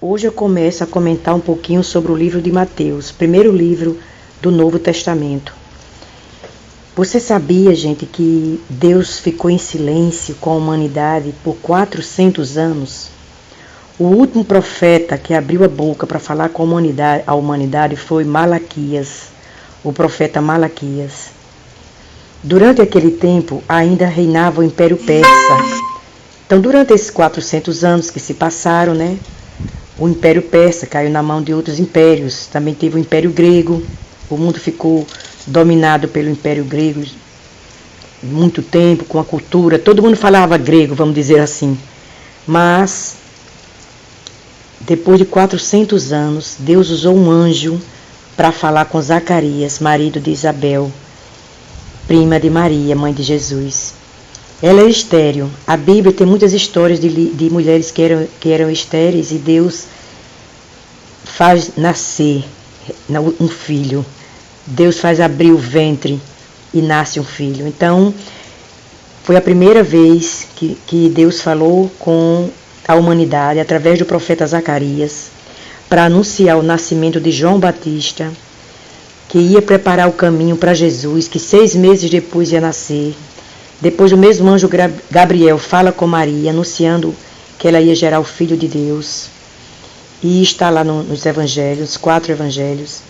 Hoje eu começo a comentar um pouquinho sobre o livro de Mateus, primeiro livro do Novo Testamento. Você sabia, gente, que Deus ficou em silêncio com a humanidade por 400 anos? O último profeta que abriu a boca para falar com a humanidade foi Malaquias, o profeta Malaquias. Durante aquele tempo ainda reinava o Império Persa. Então, durante esses 400 anos que se passaram, o Império Persa caiu na mão de outros impérios. Também teve o Império Grego. O mundo ficou dominado pelo Império Grego muito tempo, com a cultura. Todo mundo falava grego, vamos dizer assim. Mas, depois de 400 anos, Deus usou um anjo para falar com Zacarias, marido de Isabel, prima de Maria, mãe de Jesus. Ela é estéril. A Bíblia tem muitas histórias de mulheres que eram estéreis e Deus faz nascer um filho. Deus faz abrir o ventre e nasce um filho. Então, foi a primeira vez que Deus falou com a humanidade através do profeta Zacarias para anunciar o nascimento de João Batista, que ia preparar o caminho para Jesus, que 6 meses depois ia nascer. Depois o mesmo anjo Gabriel fala com Maria, anunciando que ela ia gerar o Filho de Deus. E está lá nos evangelhos, 4 evangelhos.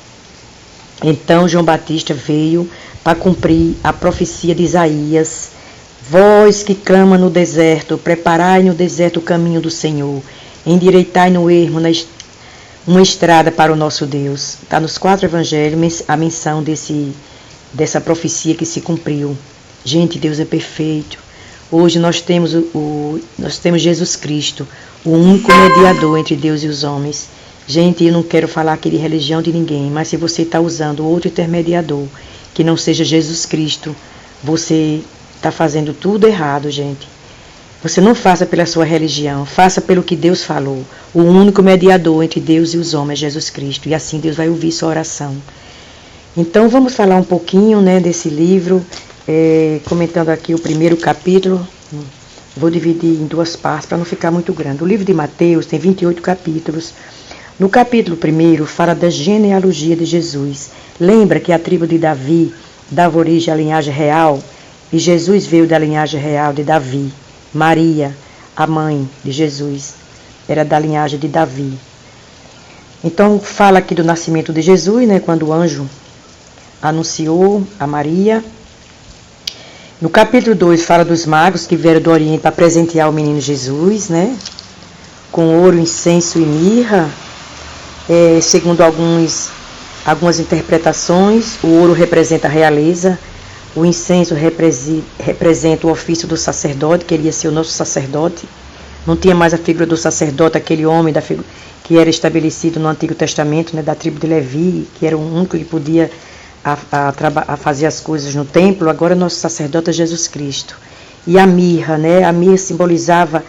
Então João Batista veio para cumprir a profecia de Isaías. Voz que clama no deserto, preparai no deserto o caminho do Senhor, endireitai no ermo uma estrada para o nosso Deus. Está nos 4 evangelhos a menção dessa profecia que se cumpriu. Gente, Deus é perfeito. Hoje nós temos Jesus Cristo, o único mediador entre Deus e os homens. Gente, eu não quero falar aqui de religião de ninguém, mas se você está usando outro intermediador, que não seja Jesus Cristo, você está fazendo tudo errado, gente. Você não faça pela sua religião, faça pelo que Deus falou. O único mediador entre Deus e os homens é Jesus Cristo, e assim Deus vai ouvir sua oração. Então vamos falar um pouquinho desse livro. Comentando aqui o primeiro capítulo, vou dividir em 2 partes para não ficar muito grande. O livro de Mateus tem 28 capítulos. No capítulo 1 fala da genealogia de Jesus. Lembra que a tribo de Davi dava origem à linhagem real? E Jesus veio da linhagem real de Davi. Maria, a mãe de Jesus, era da linhagem de Davi. Então fala aqui do nascimento de Jesus, quando o anjo anunciou a Maria. No capítulo 2 fala dos magos que vieram do Oriente para presentear o menino Jesus, com ouro, incenso e mirra. Segundo algumas interpretações, o ouro representa a realeza, o incenso representa o ofício do sacerdote, que ele ia ser o nosso sacerdote. Não tinha mais a figura do sacerdote, aquele homem que era estabelecido no Antigo Testamento, da tribo de Levi, que era o único que podia a fazer as coisas no templo. Agora nosso sacerdote é Jesus Cristo. E a mirra, a mirra simbolizava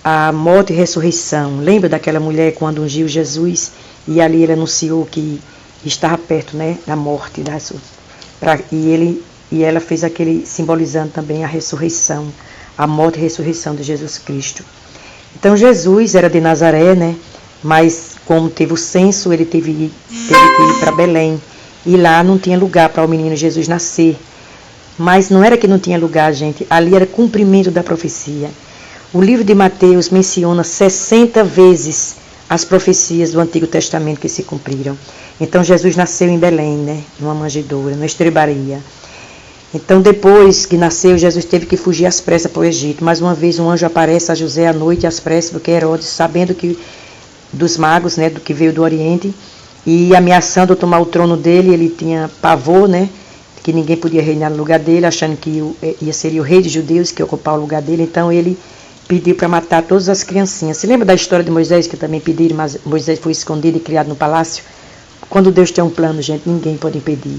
a morte e ressurreição. Lembra daquela mulher quando ungiu Jesus e ali ele anunciou que estava perto da morte, e ela fez aquele simbolizando também a ressurreição, a morte e ressurreição de Jesus Cristo. Então Jesus era de Nazaré, mas como teve o censo, ele teve que ir para Belém. E lá não tinha lugar para o menino Jesus nascer. Mas não era que não tinha lugar, gente. Ali era cumprimento da profecia. O livro de Mateus menciona 60 vezes as profecias do Antigo Testamento que se cumpriram. Então Jesus nasceu em Belém, numa manjedoura, numa estrebaria. Então depois que nasceu, Jesus teve que fugir às pressas para o Egito. Mais uma vez um anjo aparece a José à noite às pressas, porque Herodes, sabendo que dos magos, do que veio do Oriente, e ameaçando tomar o trono dele, ele tinha pavor, que ninguém podia reinar no lugar dele, achando que seria o rei dos judeus que ia ocupar o lugar dele. Então ele pediu para matar todas as criancinhas. Se lembra da história de Moisés, que também pediram, mas Moisés foi escondido e criado no palácio? Quando Deus tem um plano, gente, ninguém pode impedir.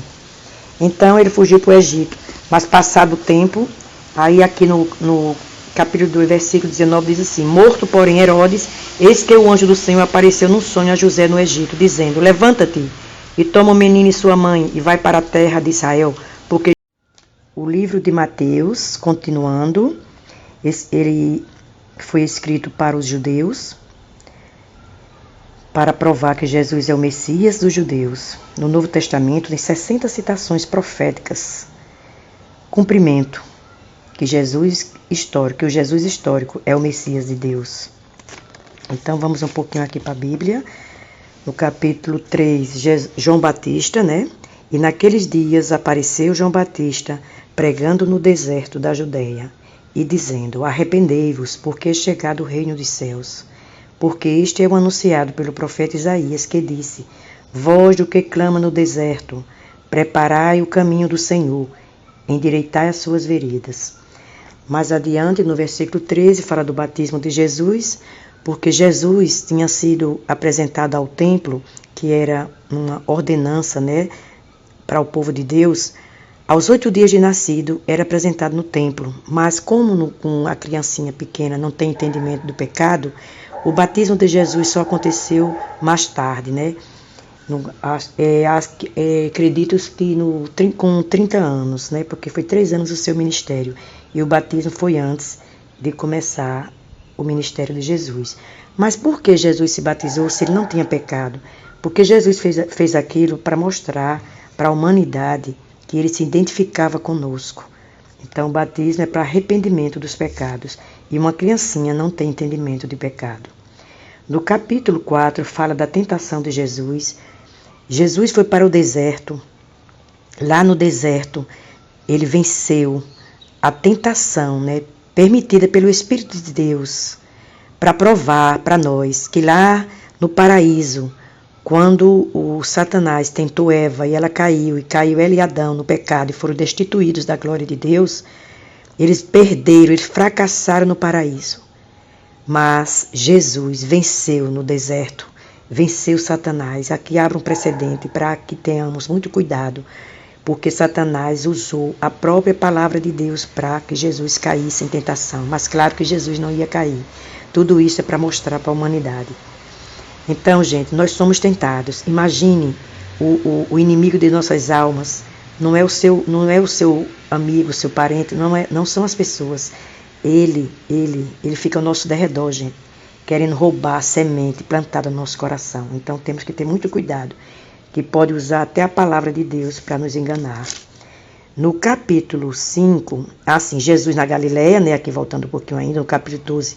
Então ele fugiu para o Egito. Mas passado o tempo, aí aqui no capítulo 2, versículo 19, diz assim: morto, porém, Herodes, eis que o anjo do Senhor apareceu num sonho a José no Egito, dizendo: levanta-te e toma o menino e sua mãe e vai para a terra de Israel, porque o livro de Mateus, continuando, ele foi escrito para os judeus, para provar que Jesus é o Messias dos judeus. No Novo Testamento tem 60 citações proféticas. Cumprimento que o Jesus histórico é o Messias de Deus. Então vamos um pouquinho aqui para a Bíblia. No capítulo 3, João Batista, né? E naqueles dias apareceu João Batista pregando no deserto da Judeia e dizendo: arrependei-vos, porque é chegado o reino dos céus. Porque este é o anunciado pelo profeta Isaías, que disse: voz do que clama no deserto, preparai o caminho do Senhor, endireitai as suas veredas. Mais adiante, no versículo 13, fala do batismo de Jesus, porque Jesus tinha sido apresentado ao templo, que era uma ordenança, né, para o povo de Deus. Aos 8 dias de nascido, era apresentado no templo, mas como a criancinha pequena não tem entendimento do pecado, o batismo de Jesus só aconteceu mais tarde, né? Acredito que com 30 anos, né? Porque foi 3 anos o seu ministério. E o batismo foi antes de começar o ministério de Jesus. Mas por que Jesus se batizou se ele não tinha pecado? Porque Jesus fez aquilo para mostrar para a humanidade que ele se identificava conosco. Então o batismo é para arrependimento dos pecados. E uma criancinha não tem entendimento de pecado. No capítulo 4 fala da tentação de Jesus. Jesus foi para o deserto. Lá no deserto ele venceu a tentação, né, permitida pelo Espírito de Deus, para provar para nós que lá no paraíso, quando o Satanás tentou Eva e ela caiu, ela e Adão no pecado e foram destituídos da glória de Deus, eles perderam, eles fracassaram no paraíso. Mas Jesus venceu no deserto, venceu Satanás. Aqui abre um precedente para que tenhamos muito cuidado, porque Satanás usou a própria palavra de Deus para que Jesus caísse em tentação. Mas claro que Jesus não ia cair. Tudo isso é para mostrar para a humanidade. Então, gente, nós somos tentados. Imagine o inimigo de nossas almas. Não é o seu amigo, seu parente, não são as pessoas. Ele fica ao nosso derredor, gente, querendo roubar a semente plantada no nosso coração. Então temos que ter muito cuidado, que pode usar até a palavra de Deus para nos enganar. No capítulo 5, Jesus na Galileia, né, aqui voltando um pouquinho ainda, no capítulo 12,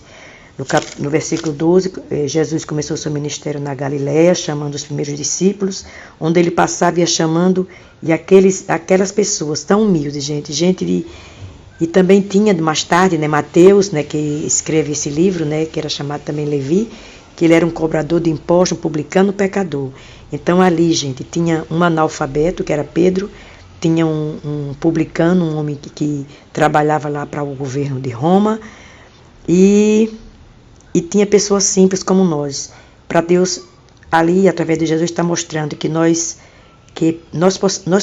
no versículo 12, Jesus começou seu ministério na Galileia, chamando os primeiros discípulos, onde ele passava e ia chamando, e aquelas pessoas tão humildes, gente e também tinha mais tarde, né, Mateus, né, que escreve esse livro, né, que era chamado também Levi, que ele era um cobrador de impostos, um publicano, pecador. Então ali, gente, tinha um analfabeto, que era Pedro, tinha um publicano, um homem que trabalhava lá para o governo de Roma, e tinha pessoas simples como nós. Para Deus, ali, através de Jesus, está mostrando que nós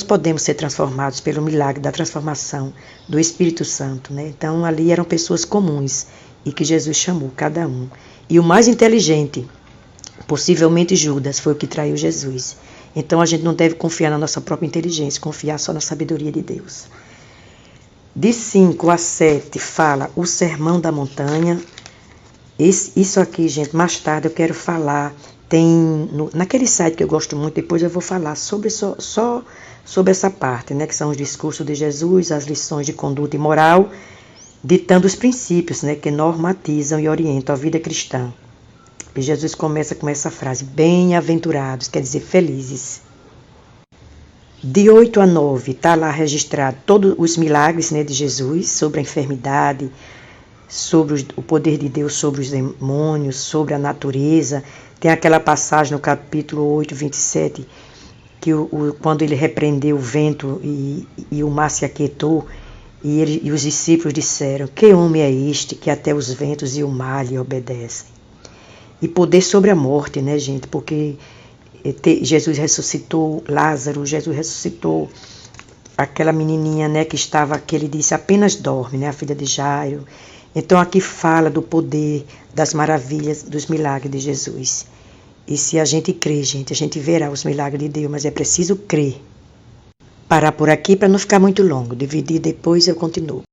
podemos ser transformados pelo milagre da transformação do Espírito Santo, né? Então ali eram pessoas comuns e que Jesus chamou cada um. E o mais inteligente, possivelmente Judas, foi o que traiu Jesus. Então a gente não deve confiar na nossa própria inteligência, confiar só na sabedoria de Deus. De 5 a 7 fala o Sermão da Montanha. Isso aqui, gente, mais tarde eu quero falar. Tem naquele site que eu gosto muito, depois eu vou falar só sobre essa parte, né, que são os discursos de Jesus, as lições de conduta e moral, ditando os princípios, né, que normatizam e orientam a vida cristã. E Jesus começa com essa frase: bem-aventurados, quer dizer felizes. De 8 a 9 está lá registrado todos os milagres, né, de Jesus, sobre a enfermidade, sobre o poder de Deus sobre os demônios, sobre a natureza. Tem aquela passagem no capítulo 8, 27, que quando ele repreendeu o vento e o mar se aquietou, e os discípulos disseram: que homem é este que até os ventos e o mar lhe obedecem? E poder sobre a morte, né, gente? Porque Jesus ressuscitou Lázaro, Jesus ressuscitou aquela menininha, né, que ele disse: apenas dorme, né, a filha de Jairo. Então aqui fala do poder, das maravilhas, dos milagres de Jesus. E se a gente crê, gente, a gente verá os milagres de Deus, mas é preciso crer. Parar por aqui para não ficar muito longo. Dividir depois eu continuo.